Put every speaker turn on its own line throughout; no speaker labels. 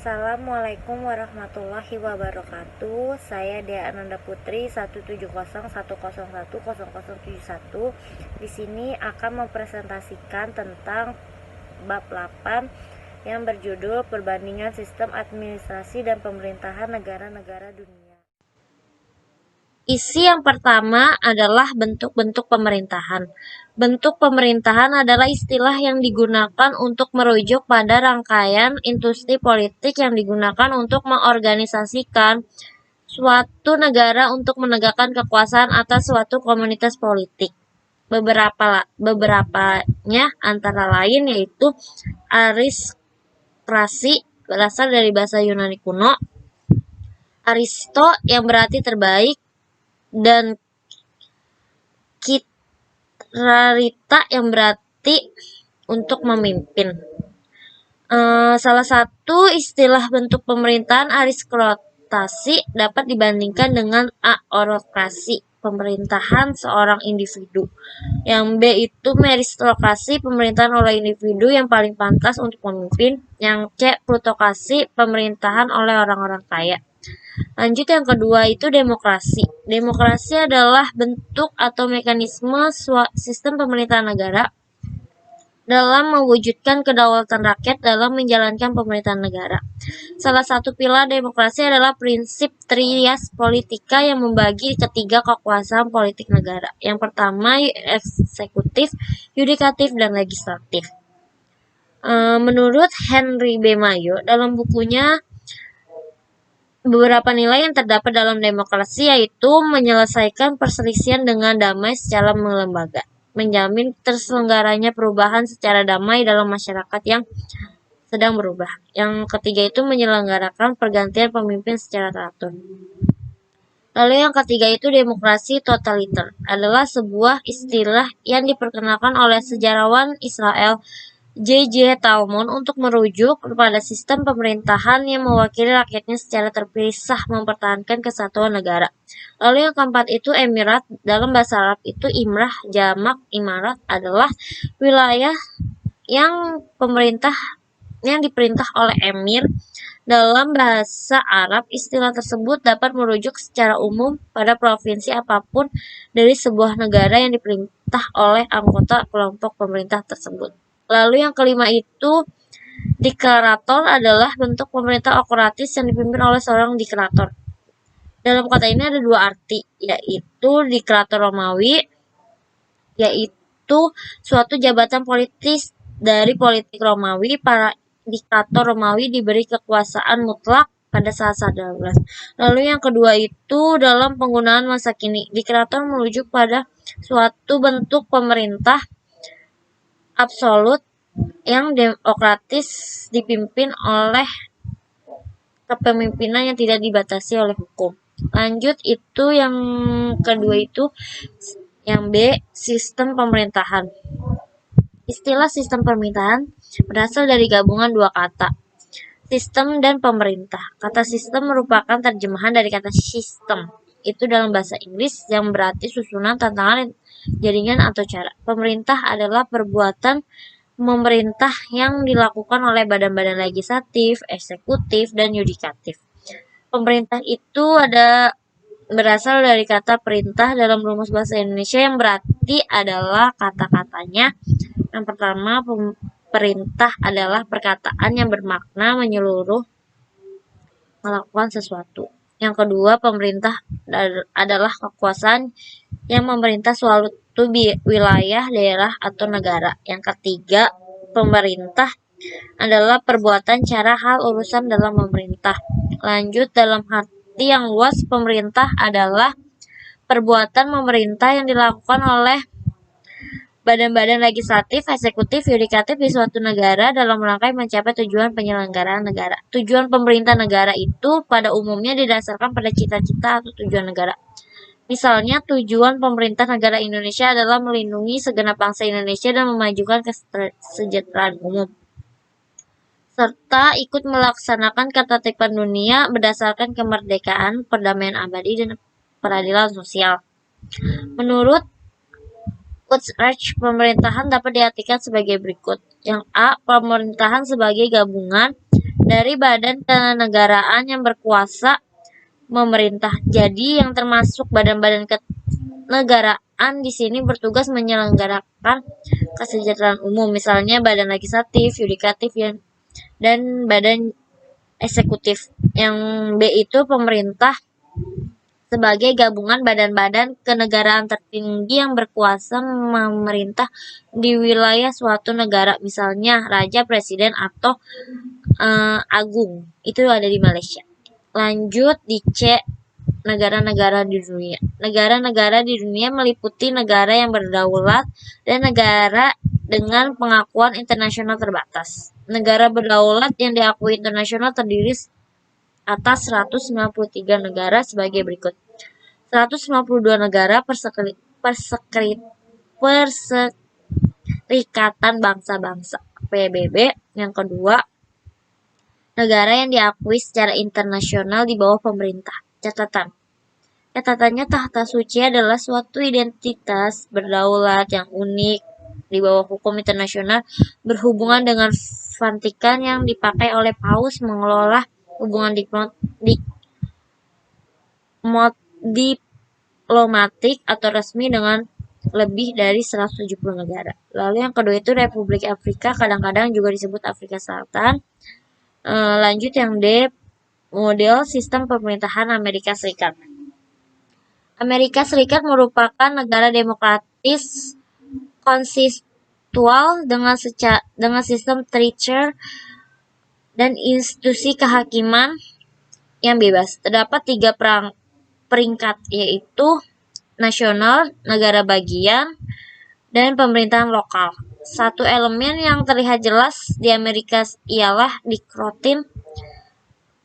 Assalamualaikum warahmatullahi wabarakatuh. Saya Dea Ananda Putri 17010010071. Di sini akan mempresentasikan tentang bab 8 yang berjudul Perbandingan Sistem Administrasi dan Pemerintahan Negara-negara Dunia. Isi yang pertama adalah bentuk-bentuk pemerintahan. Bentuk pemerintahan adalah istilah yang digunakan untuk merujuk pada rangkaian industri politik yang digunakan untuk mengorganisasikan suatu negara untuk menegakkan kekuasaan atas suatu komunitas politik. Beberapanya antara lain yaitu aristokrasi, berasal dari bahasa Yunani kuno, aristo yang berarti terbaik, dan kitrarita yang berarti untuk memimpin. Salah satu istilah bentuk pemerintahan aristokrasi dapat dibandingkan dengan aorokrasi, pemerintahan seorang individu. Yang B itu meristokrasi, pemerintahan oleh individu yang paling pantas untuk memimpin. Yang C plutokrasi, pemerintahan oleh orang-orang kaya. Lanjut, yang kedua itu demokrasi. Demokrasi adalah bentuk atau mekanisme sistem pemerintahan negara dalam mewujudkan kedaulatan rakyat dalam menjalankan pemerintahan negara. Salah satu pilar demokrasi adalah prinsip trias politika yang membagi ketiga kekuasaan politik negara. Yang pertama eksekutif, yudikatif, dan legislatif. Menurut Henry B. Mayo dalam bukunya, beberapa nilai yang terdapat dalam demokrasi yaitu menyelesaikan perselisihan dengan damai secara lembaga, menjamin terselenggaranya perubahan secara damai dalam masyarakat yang sedang berubah. Yang ketiga itu menyelenggarakan pergantian pemimpin secara teratur. Lalu yang ketiga itu demokrasi totaliter, adalah sebuah istilah yang diperkenalkan oleh sejarawan Israel J.J. Talmon untuk merujuk kepada sistem pemerintahan yang mewakili rakyatnya secara terpisah mempertahankan kesatuan negara. Lalu yang keempat itu emirat, dalam bahasa Arab itu imrah, jamak imarat, adalah wilayah yang diperintah oleh emir. Dalam bahasa Arab, istilah tersebut dapat merujuk secara umum pada provinsi apapun dari sebuah negara yang diperintah oleh anggota kelompok pemerintah tersebut. Lalu yang kelima itu diklarator, adalah bentuk pemerintah okratis yang dipimpin oleh seorang diklator. Dalam kata ini ada dua arti, yaitu diklator Romawi, yaitu suatu jabatan politis dari politik Romawi. Para diklator Romawi diberi kekuasaan mutlak pada saat daulat. Lalu yang kedua itu dalam penggunaan masa kini, diklator merujuk pada suatu bentuk pemerintah absolut yang demokratis dipimpin oleh kepemimpinan yang tidak dibatasi oleh hukum. Lanjut, itu yang kedua itu yang B, sistem pemerintahan. Istilah sistem pemerintahan berasal dari gabungan dua kata, sistem dan pemerintah. Kata sistem merupakan terjemahan dari kata system, itu dalam bahasa Inggris, yang berarti susunan, tantangan, jaringan, atau cara. Pemerintah adalah perbuatan memerintah yang dilakukan oleh badan-badan legislatif, eksekutif, dan yudikatif. Pemerintah itu berasal dari kata perintah dalam rumus bahasa Indonesia yang berarti adalah kata-katanya. Yang pertama, perintah adalah perkataan yang bermakna menyeluruh melakukan sesuatu. Yang kedua, pemerintah adalah kekuasaan yang memerintah suatu wilayah, daerah, atau negara. Yang ketiga, pemerintah adalah perbuatan, cara, hal, urusan dalam memerintah. Lanjut, dalam arti yang luas, pemerintah adalah perbuatan memerintah yang dilakukan oleh badan-badan legislatif, eksekutif, yudikatif di suatu negara dalam rangka mencapai tujuan penyelenggaraan negara. Tujuan pemerintah negara itu pada umumnya didasarkan pada cita-cita atau tujuan negara. Misalnya, tujuan pemerintah negara Indonesia adalah melindungi segenap bangsa Indonesia dan memajukan kesejahteraan umum, serta ikut melaksanakan ketertiban dunia berdasarkan kemerdekaan, perdamaian abadi, dan peradilan sosial. Menurut Utrecht, pemerintahan dapat diartikan sebagai berikut. Yang A, pemerintahan sebagai gabungan dari badan kenegaraan yang berkuasa memerintah. Jadi yang termasuk badan-badan kenegaraan di sini bertugas menyelenggarakan kesejahteraan umum, misalnya badan legislatif, yudikatif, dan badan eksekutif. Yang B itu pemerintah sebagai gabungan badan-badan kenegaraan tertinggi yang berkuasa memerintah di wilayah suatu negara, misalnya raja, presiden, atau agung. Itu ada di Malaysia. Lanjut di C, negara-negara di dunia. Negara-negara di dunia meliputi negara yang berdaulat dan negara dengan pengakuan internasional terbatas. Negara berdaulat yang diakui internasional terdiri atas 193 negara sebagai berikut. 152 negara Perserikatan Bangsa-Bangsa PBB. Yang kedua, negara yang diakui secara internasional di bawah pemerintah. Catatannya, tahta suci adalah suatu identitas berdaulat yang unik di bawah hukum internasional berhubungan dengan Vatikan yang dipakai oleh Paus mengelola hubungan diplomatik atau resmi dengan lebih dari 170 negara. Lalu yang kedua itu Republik Afrika, kadang-kadang juga disebut Afrika Selatan. Lanjut yang D, model sistem pemerintahan Amerika Serikat. Amerika Serikat merupakan negara demokratis konstitusional dengan sistem three-tier dan institusi kehakiman yang bebas. Terdapat 3 peringkat, yaitu nasional, negara bagian, dan pemerintahan lokal. Satu elemen yang terlihat jelas di Amerika ialah dikrotin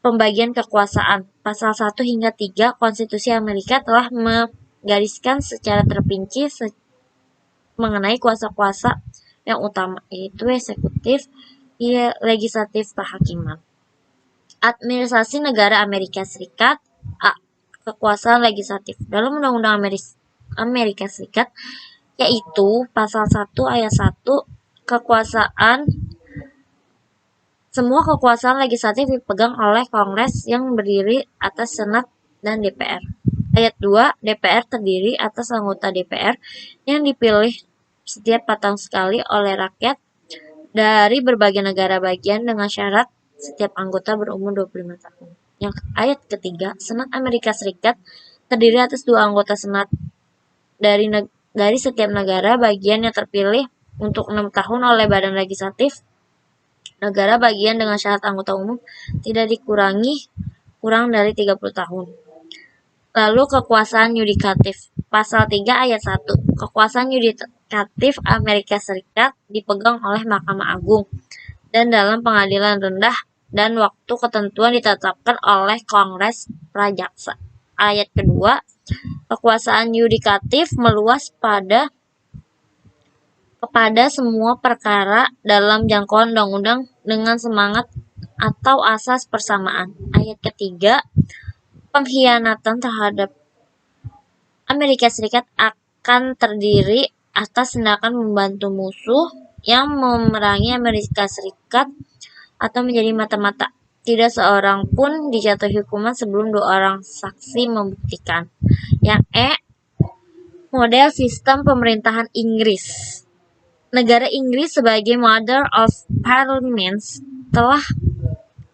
pembagian kekuasaan. Pasal 1 hingga 3 Konstitusi Amerika telah menggariskan secara terperinci mengenai kuasa-kuasa yang utama, yaitu eksekutif, legislatif, kehakiman. Administrasi negara Amerika Serikat. A. Kekuasaan legislatif. Dalam Undang-Undang Amerika Serikat, yaitu pasal 1 ayat 1, semua kekuasaan legislatif dipegang oleh Kongres yang berdiri atas Senat dan DPR. Ayat 2, DPR terdiri atas anggota DPR yang dipilih setiap 4 tahun sekali oleh rakyat dari berbagai negara bagian dengan syarat setiap anggota berumur 25 tahun. Yang ayat ketiga, Senat Amerika Serikat terdiri atas 2 anggota Senat dari setiap negara bagian yang terpilih untuk 6 tahun oleh badan legislatif negara bagian dengan syarat anggota umum tidak dikurangi kurang dari 30 tahun. Lalu kekuasaan yudikatif. Pasal 3 ayat 1. Kekuasaan yudikatif Amerika Serikat dipegang oleh Mahkamah Agung dan dalam pengadilan rendah dan waktu ketentuan ditetapkan oleh Kongres Prajaksa. Ayat kedua, kekuasaan yudikatif meluas kepada semua perkara dalam jangkauan undang-undang dengan semangat atau asas persamaan. Ayat ketiga, pengkhianatan terhadap Amerika Serikat akan terdiri atas tindakan membantu musuh yang memerangi Amerika Serikat atau menjadi mata-mata. Tidak seorang pun dijatuhi hukuman sebelum 2 orang saksi membuktikan. Yang E, model sistem pemerintahan Inggris. Negara Inggris sebagai Mother of Parliaments telah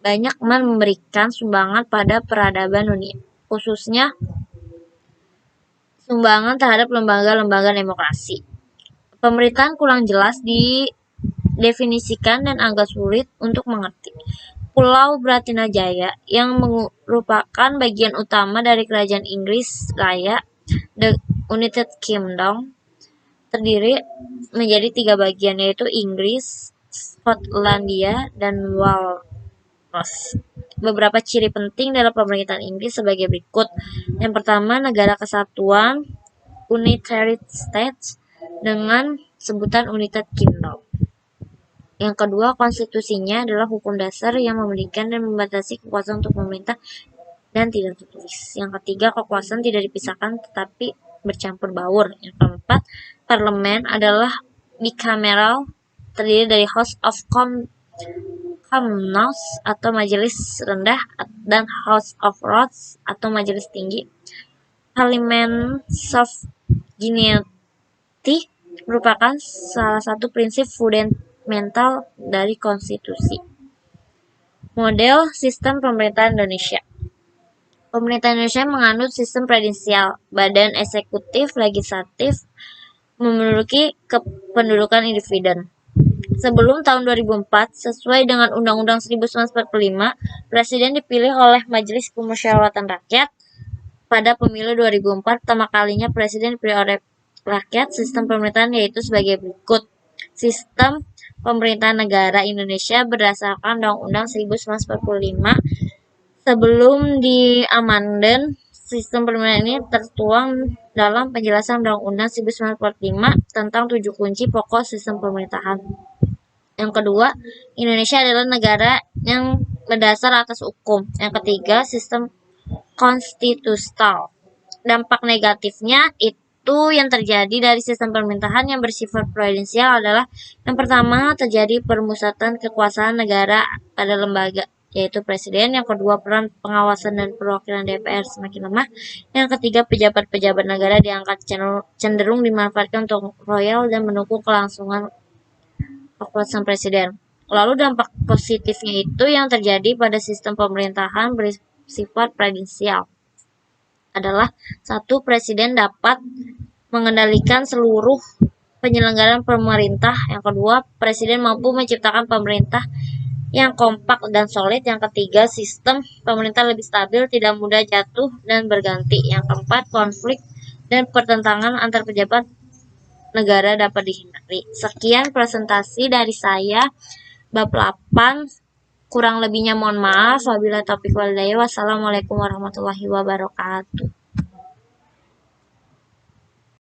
banyak memberikan sumbangan pada peradaban dunia, khususnya sumbangan terhadap lembaga-lembaga demokrasi. Pemerintahan kurang jelas didefinisikan dan agak sulit untuk mengerti. Pulau Britania yang merupakan bagian utama dari Kerajaan Inggris Raya, The United Kingdom, terdiri menjadi 3 bagian, yaitu Inggris, Skotlandia, dan Wales. Beberapa ciri penting dalam pemerintahan Inggris sebagai berikut. Yang pertama, negara kesatuan United States dengan sebutan United Kingdom. Yang kedua, konstitusinya adalah hukum dasar yang memberikan dan membatasi kekuasaan untuk pemerintah dan tidak tertulis. Yang ketiga, kekuasaan tidak dipisahkan tetapi bercampur baur. Yang keempat, parlemen adalah bicameral, terdiri dari House of Hamnos atau majelis rendah dan House of Lords atau majelis tinggi. Parliament Sovereignty merupakan salah satu prinsip fundamental dari konstitusi. Model sistem pemerintahan Indonesia. Pemerintah Indonesia menganut sistem presidensial. Badan eksekutif, legislatif memiliki kependudukan independen. Sebelum tahun 2004, sesuai dengan Undang-Undang 1945, Presiden dipilih oleh Majelis Pemusyawaratan Rakyat. Pada pemilu 2004, pertama kalinya Presiden dipilih oleh rakyat. Sistem pemerintahan yaitu sebagai berikut. Sistem pemerintahan negara Indonesia berdasarkan Undang-Undang 1945. Sebelum diamendmen, sistem pemerintahan ini tertuang dalam penjelasan Undang-Undang 1945 tentang 7 kunci pokok sistem pemerintahan. Yang kedua, Indonesia adalah negara yang berdasar atas hukum. Yang ketiga, sistem konstitusional. Dampak negatifnya itu yang terjadi dari sistem pemerintahan yang bersifat presidensial adalah yang pertama, terjadi permusatan kekuasaan negara pada lembaga, yaitu presiden. Yang kedua, peran pengawasan dan perwakilan DPR semakin lemah. Yang ketiga, pejabat-pejabat negara diangkat cenderung dimanfaatkan untuk royal dan mendukung kelangsungan kekuasaan presiden. Lalu dampak positifnya itu yang terjadi pada sistem pemerintahan bersifat presidensial adalah satu, presiden dapat mengendalikan seluruh penyelenggaraan pemerintah. Yang kedua, presiden mampu menciptakan pemerintah yang kompak dan solid. Yang ketiga, sistem pemerintah lebih stabil, tidak mudah jatuh dan berganti. Yang keempat, konflik dan pertentangan antar pejabat negara dapat dihindari. Sekian presentasi dari saya bab 8. Kurang lebihnya mohon maaf. Wabillahi taufiq wal hidayah. Wassalamualaikum warahmatullahi wabarakatuh.